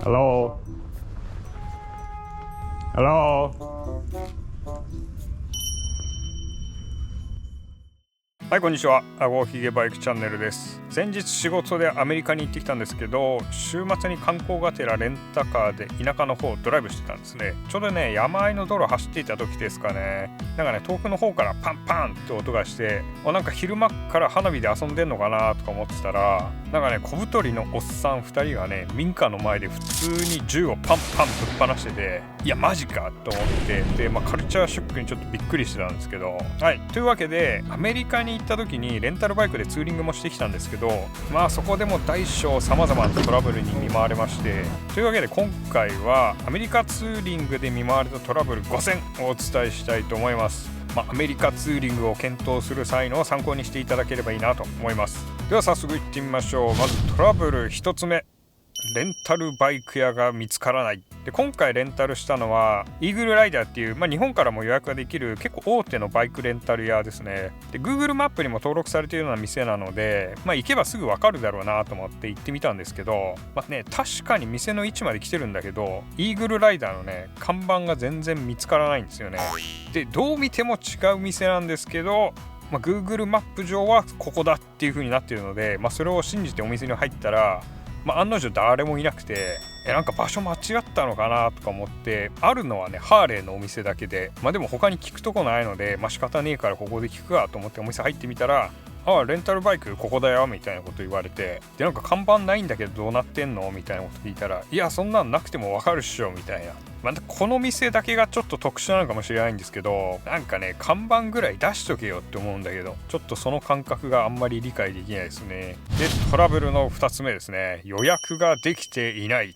Hello? Hello? はい、こんにちは。あごひげバイクチャンネルです。先日仕事でアメリカに行ってきたんですけど、週末に観光がてらレンタカーで田舎の方をドライブしてたんですね。ちょうどね、山あいの道路走っていた時ですかね。なんかね、遠くの方からパンパンって音がして、なんか昼間から花火で遊んでんのかなとか思ってたら、なんかね、小太りのおっさん2人がね、民家の前で普通に銃をパンパンぶっ放してて、いやマジかと思って、で、カルチャーショックにちょっとびっくりしてたんですけど、はい、というわけでアメリカに行った時にレンタルバイクでツーリングもしてきたんですけど、そこでも大小さまざまなトラブルに見舞われまして、というわけで今回はアメリカツーリングで見舞われたトラブル5選をお伝えしたいと思います。アメリカツーリングを検討する際の参考にしていただければいいなと思います。では早速いってみましょう。まずトラブル1つ目、レンタルバイク屋が見つからない。で、今回レンタルしたのはイーグルライダーっていう、日本からも予約ができる結構大手のバイクレンタル屋ですね。で、Google マップにも登録されているような店なので、行けばすぐ分かるだろうなと思って行ってみたんですけど、確かに店の位置まで来てるんだけど、イーグルライダーのね、看板が全然見つからないんですよね。で、どう見ても違う店なんですけど、Google マップ上はここだっていう風になっているので、それを信じてお店に入ったら、案の定誰もいなくて、なんか場所間違ったのかなとか思って、あるのはねハーレーのお店だけで、でも他に聞くとこないので、仕方ねえからここで聞くわと思ってお店入ってみたら、レンタルバイクここだよみたいなこと言われて、で、なんか看板ないんだけどどうなってんのみたいなこと聞いたら、いやそんなんなくてもわかるっしょみたいな。この店だけがちょっと特殊なのかもしれないんですけど、なんかね、看板ぐらい出しとけよって思うんだけど、ちょっとその感覚があんまり理解できないですね。で、トラブルの2つ目ですね。予約ができていない。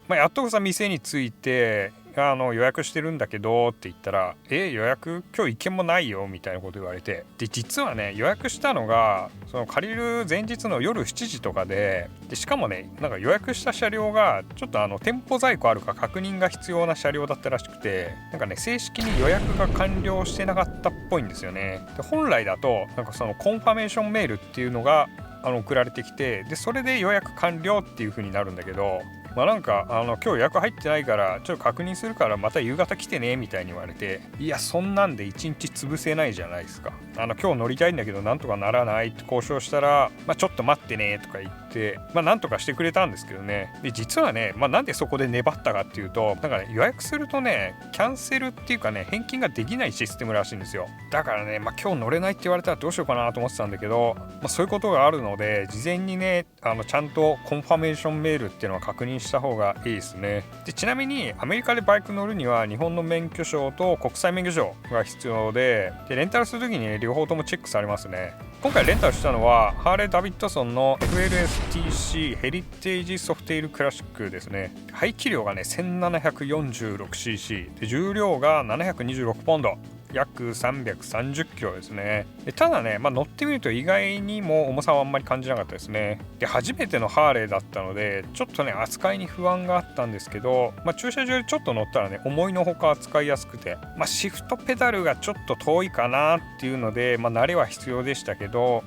やっとこさ店に着いて、予約してるんだけどって言ったら、予約今日一件もないよみたいなこと言われて、で、実はね、予約したのがその借りる前日の夜7時とかで、しかもね、なんか予約した車両がちょっと店舗在庫あるか確認が必要な車両だったらしくて、なんかね、正式に予約が完了してなかったっぽいんですよね。で、本来だとなんかそのコンファメーションメールっていうのが送られてきて、でそれで予約完了っていう風になるんだけど、なんか今日予約入ってないからちょっと確認するからまた夕方来てねみたいに言われて、いやそんなんで1日潰せないじゃないですか。今日乗りたいんだけどなんとかならないって交渉したら、ちょっと待ってねとか言って、なんとかしてくれたんですけどね。で、実はね、なんでそこで粘ったかっていうと、なんかね、予約するとねキャンセルっていうかね、返金ができないシステムらしいんですよ。だからね、今日乗れないって言われたらどうしようかなと思ってたんだけど、そういうことがあるので、事前にねちゃんとコンファメーションメールっていうのは確認した方がいいですね。で、ちなみにアメリカでバイク乗るには日本の免許証と国際免許証が必要で、レンタルするときにね、両方ともチェックされますね。今回レンタルしたのはハーレー・ダビッドソンの FLSTC ヘリテージソフテイルクラシックですね。排気量がね 1746cc で、重量が726ポンド、約330キロですね。で、ただね、乗ってみると意外にも重さはあんまり感じなかったですね。で、初めてのハーレーだったのでちょっとね扱いに不安があったんですけど、駐車場でちょっと乗ったらね、思いのほか扱いやすくて、シフトペダルがちょっと遠いかなっていうので、慣れは必要でしたけど、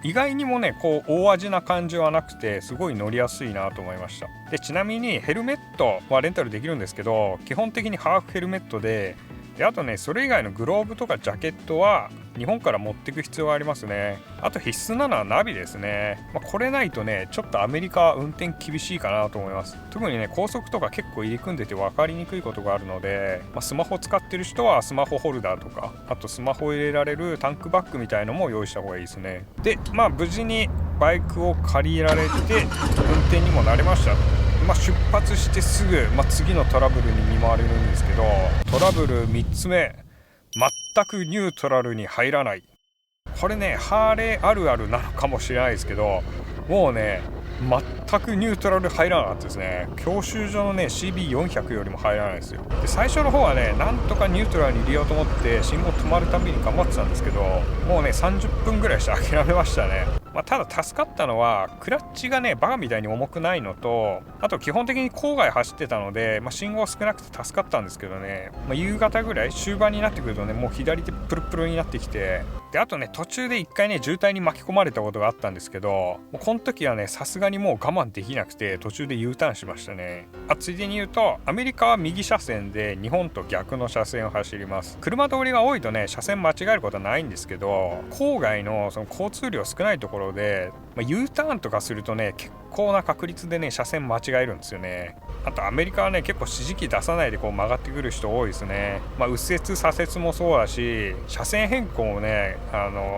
意外にもねこう大味な感じはなくて、すごい乗りやすいなと思いました。で、ちなみにヘルメットはレンタルできるんですけど、基本的にハーフヘルメットで、あとね、それ以外のグローブとかジャケットは日本から持っていく必要がありますね。あと必須なのはナビですね。これないとね、ちょっとアメリカは運転厳しいかなと思います。特にね、高速とか結構入り組んでて分かりにくいことがあるので、スマホ使ってる人はスマホホルダーとか、あとスマホ入れられるタンクバッグみたいのも用意した方がいいですね。で、無事にバイクを借りられて運転にも慣れました。出発してすぐ、次のトラブルに見舞われるんですけど、トラブル3つ目、全くニュートラルに入らない。これね、ハーレーあるあるなのかもしれないですけど、もうね全くニュートラル入らなかったですね。教習所のね CB400 よりも入らないですよ。で、最初の方はね、なんとかニュートラルに入れようと思って信号止まるたびに頑張ってたんですけど、もうね30分ぐらいして諦めましたね。ただ助かったのはクラッチがねバカみたいに重くないのと、あと基本的に郊外走ってたので、信号少なくて助かったんですけどね、夕方ぐらい終盤になってくるとね、もう左手プルプルになってきて、であとね途中で一回ね渋滞に巻き込まれたことがあったんですけど、もうこの時はねさすがにもう我慢できなくて途中で U ターンしましたね。ついでに言うとアメリカは右車線で日本と逆の車線を走ります。車通りが多いとね車線間違えることはないんですけど、郊外のその交通量少ないところで、U ターンとかするとね結構な確率でね車線間違えるんですよね。あとアメリカはね結構指示器出さないでこう曲がってくる人多いですね。右折左折もそうだし車線変更もね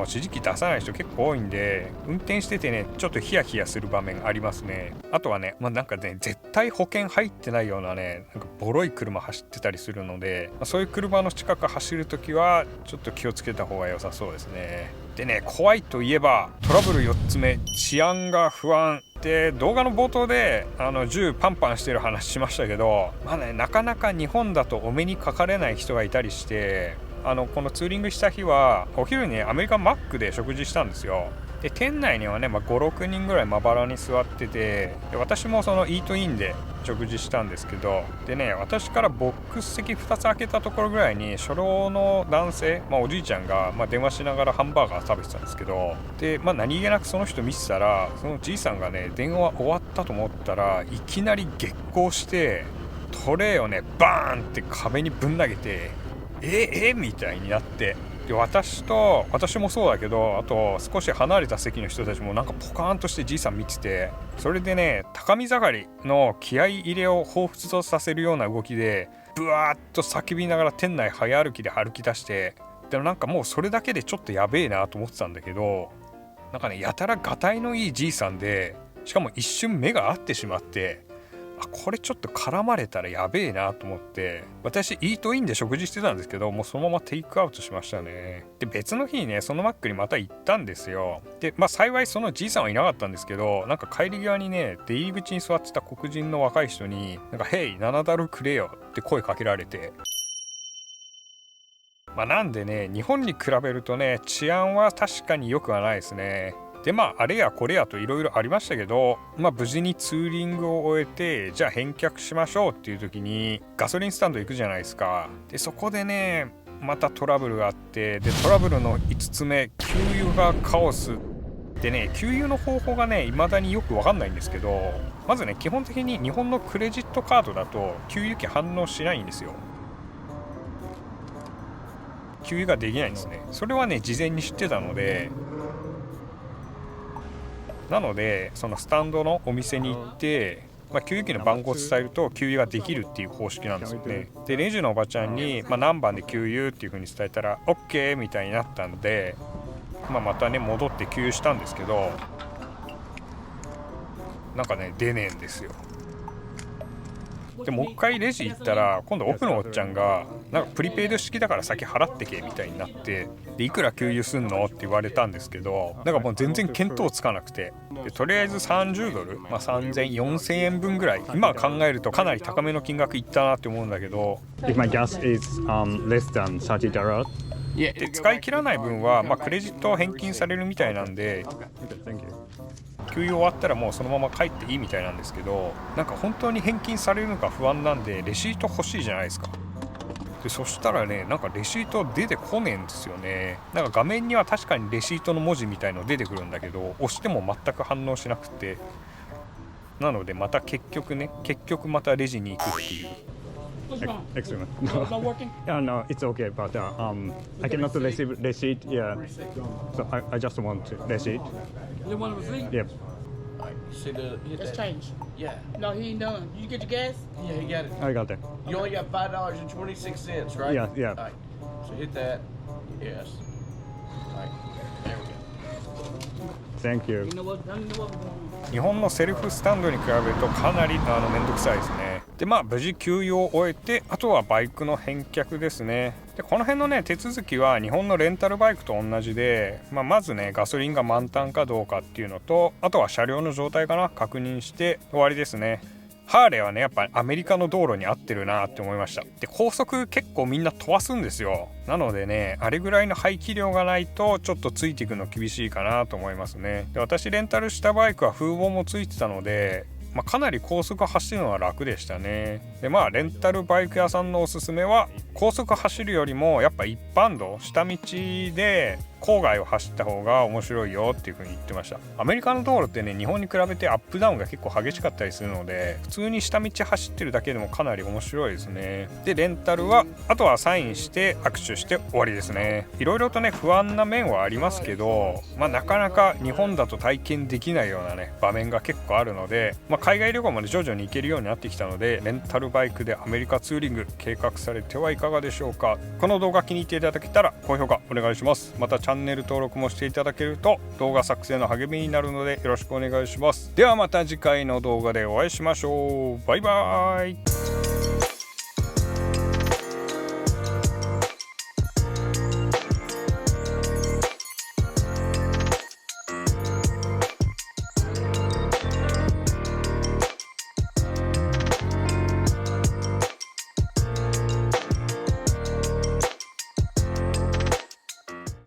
指示器出さない人結構多いんで、運転しててねちょっとヒヤヒヤする場面ありますね。あとはねなんかね絶対保険入ってないようなねなんかボロい車走ってたりするので、そういう車の近く走るときはちょっと気をつけた方が良さそうですね。でね怖いといえばトラブル4つ目、治安が不安で、動画の冒頭で銃パンパンしてる話しましたけど、なかなか日本だとお目にかかれない人がいたりして、このツーリングした日はお昼にアメリカンマックで食事したんですよ。で店内にはね、5、6人ぐらいまばらに座ってて、で私もそのイートインで食事したんですけど、でね私からボックス席2つ開けたところぐらいに初老の男性、おじいちゃんが、電話しながらハンバーガー食べてたんですけど、で何気なくその人見てたら、そのじいさんがね電話終わったと思ったらいきなり激高してトレイをねバーンって壁にぶん投げてみたいになって、で私もそうだけど、あと少し離れた席の人たちもなんかポカーンとしてじいさん見てて、それでね高見盛りの気合い入れを彷彿とさせるような動きでブワーッと叫びながら店内早歩きで歩き出して、でもなんかもうそれだけでちょっとやべえなと思ってたんだけど、なんかねやたらがたいのいいじいさんで、しかも一瞬目が合ってしまって、これちょっと絡まれたらやべえなと思って、私イートインで食事してたんですけど、もうそのままテイクアウトしましたね。で別の日にねそのマックにまた行ったんですよ。で幸いそのじいさんはいなかったんですけど、なんか帰り際にね出入り口に座ってた黒人の若い人になんかヘイ7ダルくれよって声かけられて、なんでね日本に比べるとね治安は確かに良くはないですね。であれやこれやといろいろありましたけど、無事にツーリングを終えて、じゃあ返却しましょうっていう時にガソリンスタンド行くじゃないですか。でそこでねまたトラブルがあって、でトラブルの5つ目、給油がカオスでね、給油の方法がね未だによく分かんないんですけど、まずね基本的に日本のクレジットカードだと給油機反応しないんですよ。給油ができないんですね。それはね事前に知ってたので、なのでそのスタンドのお店に行って、給油機の番号を伝えると給油ができるっていう方式なんですよね。でレジのおばちゃんに、何番で給油っていう風に伝えたら OK みたいになったので、またね戻って給油したんですけど、なんかね出ねえんですよ。でもう一回レジ行ったら今度奥のおっちゃんがなんかプリペイド式だから先払ってけみたいになって、でいくら給油すんのって言われたんですけど、なんかもう全然見当つかなくて、でとりあえず30ドル、3000、4000円分ぐらい、今考えるとかなり高めの金額いったなって思うんだけど、 If my gas is less than $30. で使い切らない分は、クレジット返金されるみたいなんで、給油終わったらもうそのまま帰っていいみたいなんですけど、なんか本当に返金されるのか不安なんでレシート欲しいじゃないですか。でそしたらねなんかレシート出てこねえんですよね。なんか画面には確かにレシートの文字みたいの出てくるんだけど、押しても全く反応しなくて、なのでまた結局またレジに行くっていう。Excellent. Yeah, no, it's okay, but I cannot receive receipt. Yeah, so I just want receipt. You want a receipt? Yep. Alright, see the hit That's that? change. Yeah, No, he ain't done. You get your gas? yeah, he got it. I got that. You only got $5.26, right? Yeah, yeah. Alright, so hit that. Yes. Alright, there we go. Thank you. You know what? I don't know what we're doing. 日本のセルフスタンドに比べるとかなりめんどくさいですね。で無事給油を終えて、あとはバイクの返却ですね。でこの辺のね手続きは日本のレンタルバイクと同じで、まずねガソリンが満タンかどうかっていうのと、あとは車両の状態かな確認して終わりですね。ハーレーはねやっぱアメリカの道路に合ってるなって思いました。で高速結構みんな飛ばすんですよ。なのでねあれぐらいの排気量がないとちょっとついていくの厳しいかなと思いますね。で私レンタルしたバイクは風防もついてたので、かなり高速走るのは楽でしたね。でレンタルバイク屋さんのおすすめは高速走るよりもやっぱ一般道下道で郊外を走った方が面白いよっていう風に言ってました。アメリカの道路ってね、日本に比べてアップダウンが結構激しかったりするので、普通に下道走ってるだけでもかなり面白いですね。でレンタルはあとはサインして握手して終わりですね。いろいろとね不安な面はありますけど、なかなか日本だと体験できないようなね場面が結構あるので、海外旅行まで徐々に行けるようになってきたので、レンタルバイクでアメリカツーリング計画されてはいかがでしょうか。この動画気に入っていただけたら高評価お願いします。またチャンネル登録もしていただけると動画作成の励みになるのでよろしくお願いします。ではまた次回の動画でお会いしましょう。バイバーイ。